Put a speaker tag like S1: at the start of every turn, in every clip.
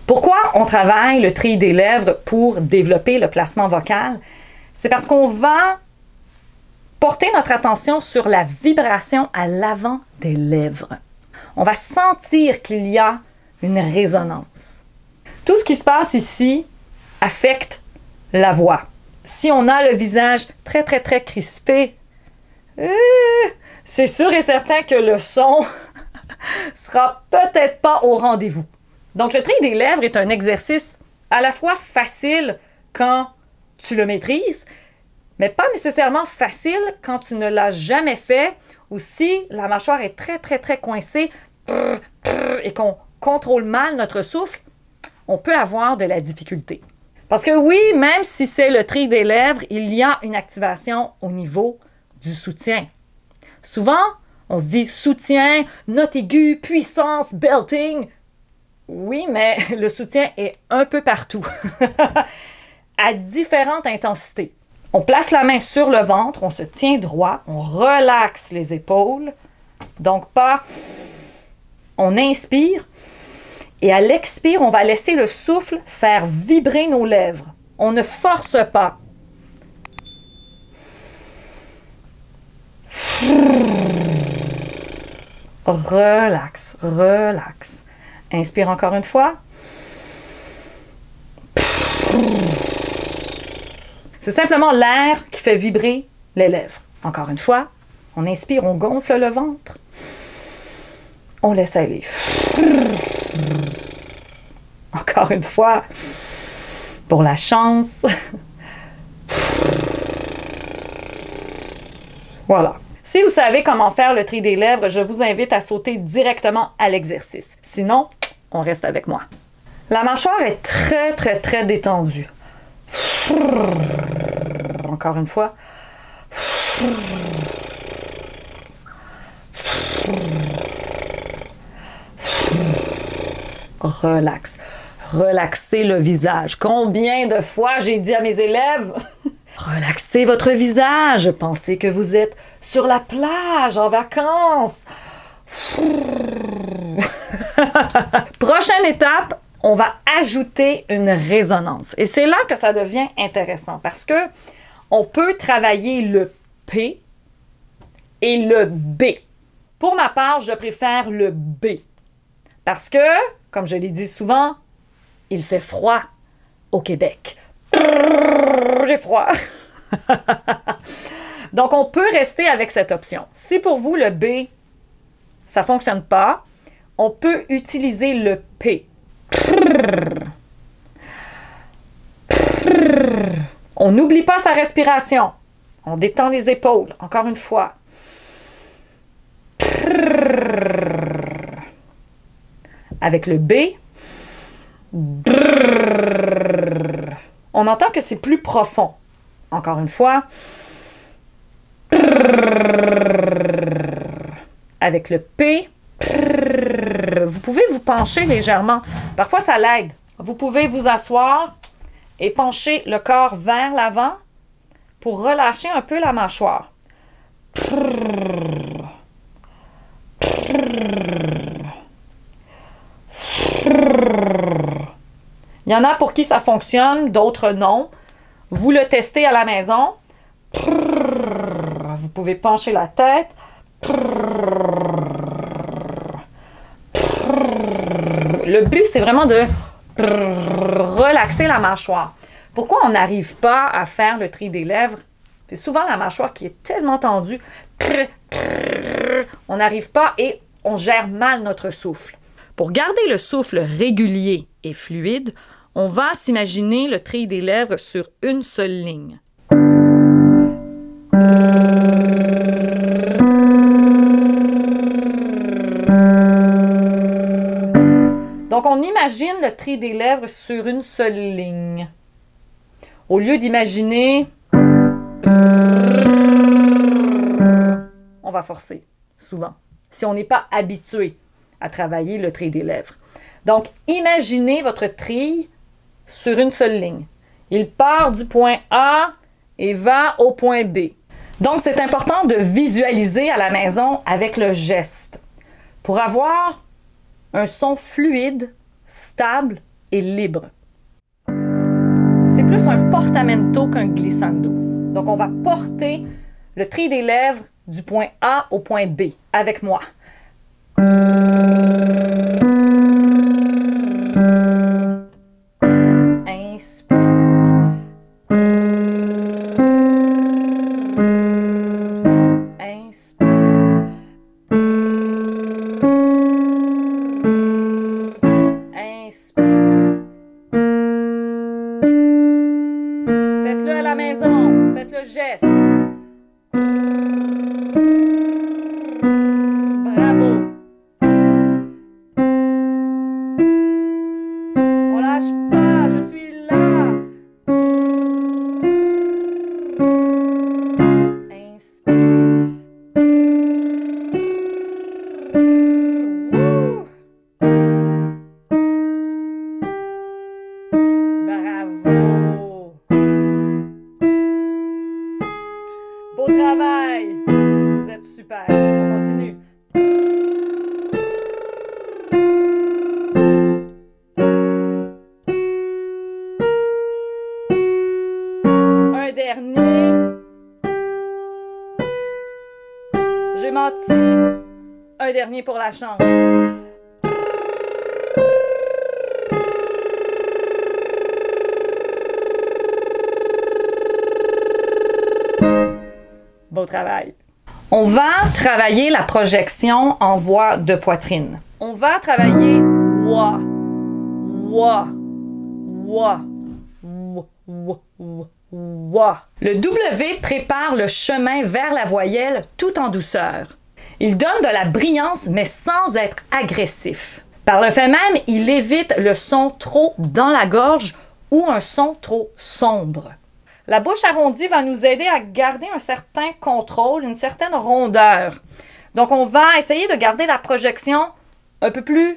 S1: Pourquoi on travaille le tri des lèvres pour développer le placement vocal? C'est parce qu'on va porter notre attention sur la vibration à l'avant des lèvres. On va sentir qu'il y a une résonance. Tout ce qui se passe ici affecte la voix. Si on a le visage très, très, très crispé, c'est sûr et certain que le son sera peut-être pas au rendez-vous. Donc, le tri des lèvres est un exercice à la fois facile quand tu le maîtrises, mais pas nécessairement facile quand tu ne l'as jamais fait ou si la mâchoire est très, très, très coincée et qu'on contrôle mal notre souffle, on peut avoir de la difficulté. Parce que oui, même si c'est le tri des lèvres, il y a une activation au niveau du soutien. Souvent, on se dit soutien, note aiguë, puissance, belting. Oui, mais le soutien est un peu partout, à différentes intensités. On place la main sur le ventre, on se tient droit, on relaxe les épaules. Donc pas, on inspire et à l'expire, on va laisser le souffle faire vibrer nos lèvres. On ne force pas. Relax, relax. Inspire encore une fois. C'est simplement l'air qui fait vibrer les lèvres. Encore une fois, on inspire, on gonfle le ventre. On laisse aller. Encore une fois, pour la chance. Voilà. Si vous savez comment faire le tri des lèvres, je vous invite à sauter directement à l'exercice. Sinon, on reste avec moi. La mâchoire est très, très, très détendue. Encore une fois. Relax. Relaxez le visage. Combien de fois j'ai dit à mes élèves, relaxez votre visage. Pensez que vous êtes sur la plage, en vacances. Prochaine étape, on va ajouter une résonance. Et c'est là que ça devient intéressant parce que on peut travailler le P et le B. Pour ma part, je préfère le B parce que, comme je l'ai dit souvent, il fait froid au Québec. J'ai froid. Donc, on peut rester avec cette option. Si pour vous, le B, ça ne fonctionne pas, on peut utiliser le P. On n'oublie pas sa respiration. On détend les épaules. Encore une fois. Avec le B, on entend que c'est plus profond. Encore une fois. Avec le P, vous pouvez vous pencher légèrement. Parfois, ça l'aide. Vous pouvez vous asseoir et pencher le corps vers l'avant pour relâcher un peu la mâchoire. Il y en a pour qui ça fonctionne, d'autres non. Vous le testez à la maison. Vous pouvez pencher la tête. Le but, c'est vraiment de relaxer la mâchoire. Pourquoi on n'arrive pas à faire le tri des lèvres? C'est souvent la mâchoire qui est tellement tendue. On n'arrive pas et on gère mal notre souffle. Pour garder le souffle régulier et fluide, on va s'imaginer le tri des lèvres sur une seule ligne. Donc, on imagine le tri des lèvres sur une seule ligne. Au lieu d'imaginer, on va forcer, souvent, si on n'est pas habitué à travailler le tri des lèvres. Donc, imaginez votre tri sur une seule ligne. Il part du point A et va au point B. Donc, c'est important de visualiser à la maison avec le geste pour avoir un son fluide, stable et libre. C'est plus un portamento qu'un glissando. Donc, on va porter le tri des lèvres du point A au point B avec moi. Inspire. Inspire. Inspire. Faites-le à la maison. Faites le geste. Bravo. On lâche pas, je suis là. Inspire. Bravo. Beau travail. Vous êtes super. On continue. Un dernier. J'ai menti. Un dernier pour la chance. Beau travail. On va travailler la projection en voix de poitrine. On va travailler wa, wa, wa, wa, wa, wa. Le W prépare le chemin vers la voyelle tout en douceur. Il donne de la brillance mais sans être agressif. Par le fait même, il évite le son trop dans la gorge ou un son trop sombre. La bouche arrondie va nous aider à garder un certain contrôle, une certaine rondeur. Donc, on va essayer de garder la projection un peu plus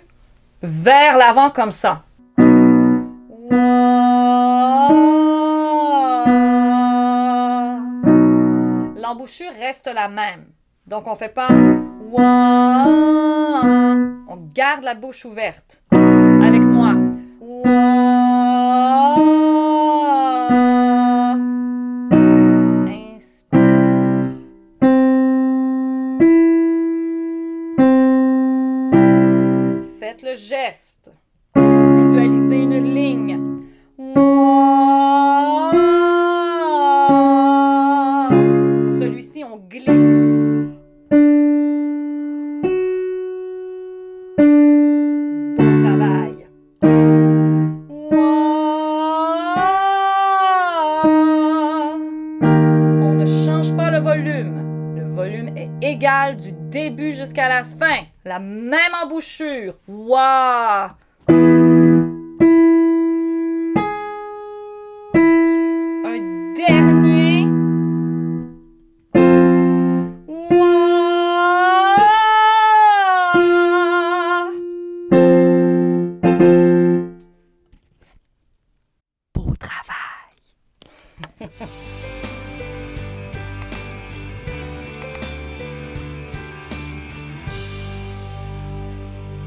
S1: vers l'avant comme ça. L'embouchure reste la même. Donc, on ne fait pas on garde la bouche ouverte. Avec moi. Faites le geste. Visualisez une ligne. Pour celui-ci, on glisse. Bon travail. On ne change pas le volume. Le volume est égal du début jusqu'à la fin. La même embouchure. Wa. Un dernier. Wa. Beau travail.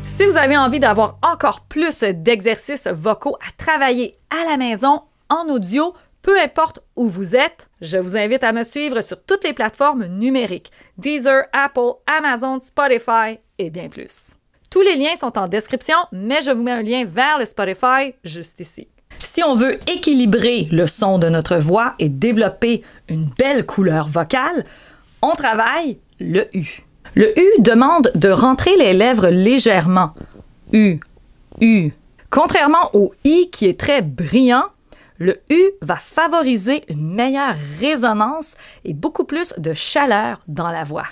S1: Si vous avez envie d'avoir encore plus d'exercices vocaux à travailler à la maison, en audio, peu importe où vous êtes, je vous invite à me suivre sur toutes les plateformes numériques, Deezer, Apple, Amazon, Spotify et bien plus. Tous les liens sont en description, mais je vous mets un lien vers le Spotify juste ici. Si on veut équilibrer le son de notre voix et développer une belle couleur vocale, on travaille le U. Le U demande de rentrer les lèvres légèrement. U, U. Contrairement au I qui est très brillant, le U va favoriser une meilleure résonance et beaucoup plus de chaleur dans la voix.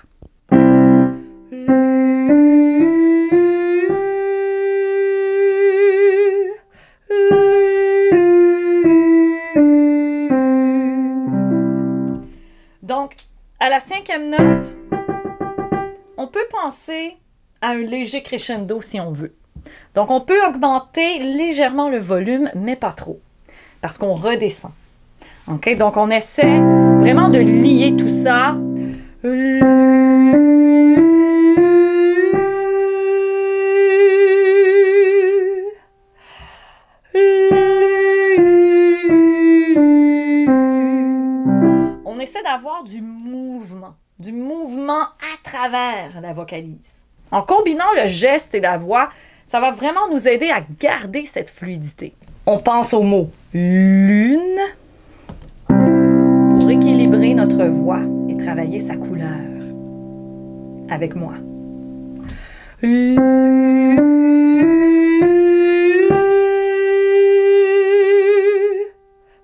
S1: Donc, à la 5e note, on peut penser à un léger crescendo si on veut. Donc, on peut augmenter légèrement le volume, mais pas trop, parce qu'on redescend. OK? Donc, on essaie vraiment de lier tout ça. avoir du mouvement à travers la vocalise. En combinant le geste et la voix, ça va vraiment nous aider à garder cette fluidité. On pense au mot lune pour équilibrer notre voix et travailler sa couleur. Avec moi.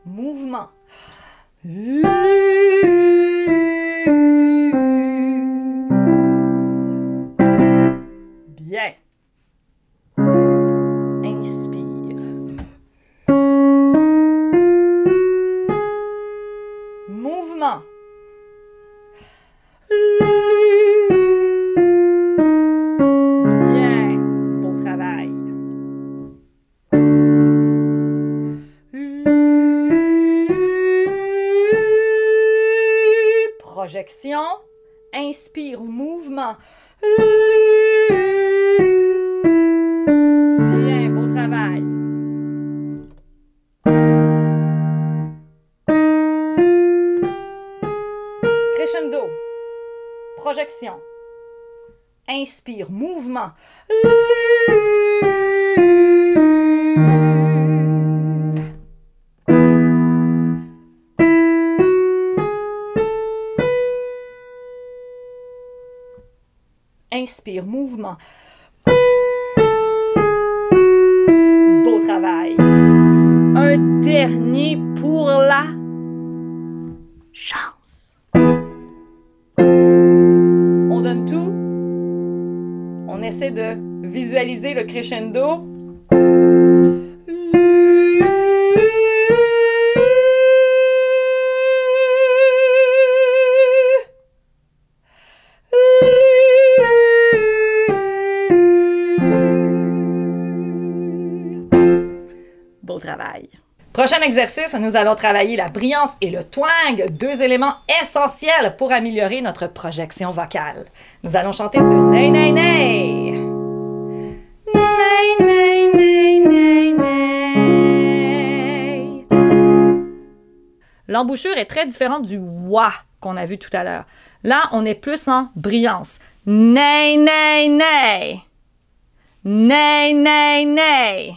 S1: Mouvement. Bien. Inspire. Mouvement. Bien. Bon travail. Projection. Inspire ou mouvement. Bien, beau travail. Crescendo. Projection. Inspire, mouvement. Inspire, mouvement. Beau travail. Un dernier pour la chance. On donne tout. On essaie de visualiser le crescendo. Beau travail. Prochain exercice, nous allons travailler la brillance et le twang, deux éléments essentiels pour améliorer notre projection vocale. Nous allons chanter sur Nay, nay, nay. Nay, nay, nay, nay, nay. L'embouchure est très différente du wa qu'on a vu tout à l'heure. Là, on est plus en brillance. Nay, nay, nay. Nay, nay, nay.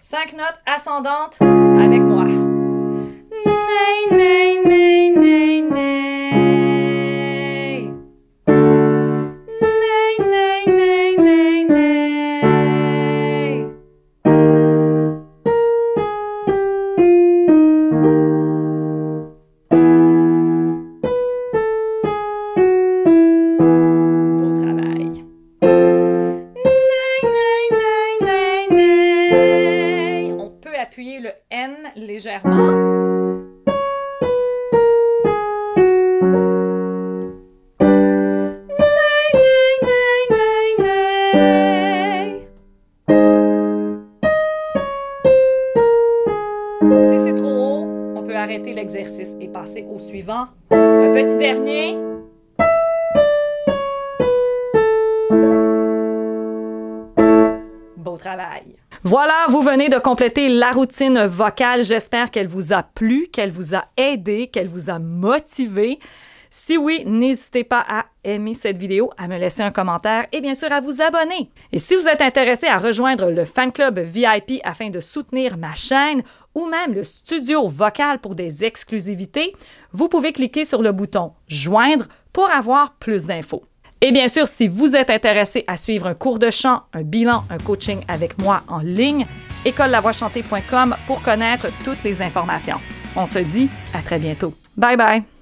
S1: 5 notes ascendantes avec moi. Nay, nay, nay, nay, nay. Nay, nay, nay, nay, nay. Beau travail. Nay, nay, nay, nay, nay. On peut appuyer le N légèrement. Nay, nay, nay, nay, nay. Si c'est trop haut, on peut arrêter l'exercice et passer au suivant. Un petit dernier. Beau travail. Voilà, vous venez de compléter la routine vocale. J'espère qu'elle vous a plu, qu'elle vous a aidé, qu'elle vous a motivé. Si oui, n'hésitez pas à aimer cette vidéo, à me laisser un commentaire et bien sûr à vous abonner. Et si vous êtes intéressé à rejoindre le fan club VIP afin de soutenir ma chaîne ou même le studio vocal pour des exclusivités, vous pouvez cliquer sur le bouton « Joindre » pour avoir plus d'infos. Et bien sûr, si vous êtes intéressé à suivre un cours de chant, un bilan, un coaching avec moi en ligne, écolelavoixchantée.com pour connaître toutes les informations. On se dit à très bientôt. Bye bye!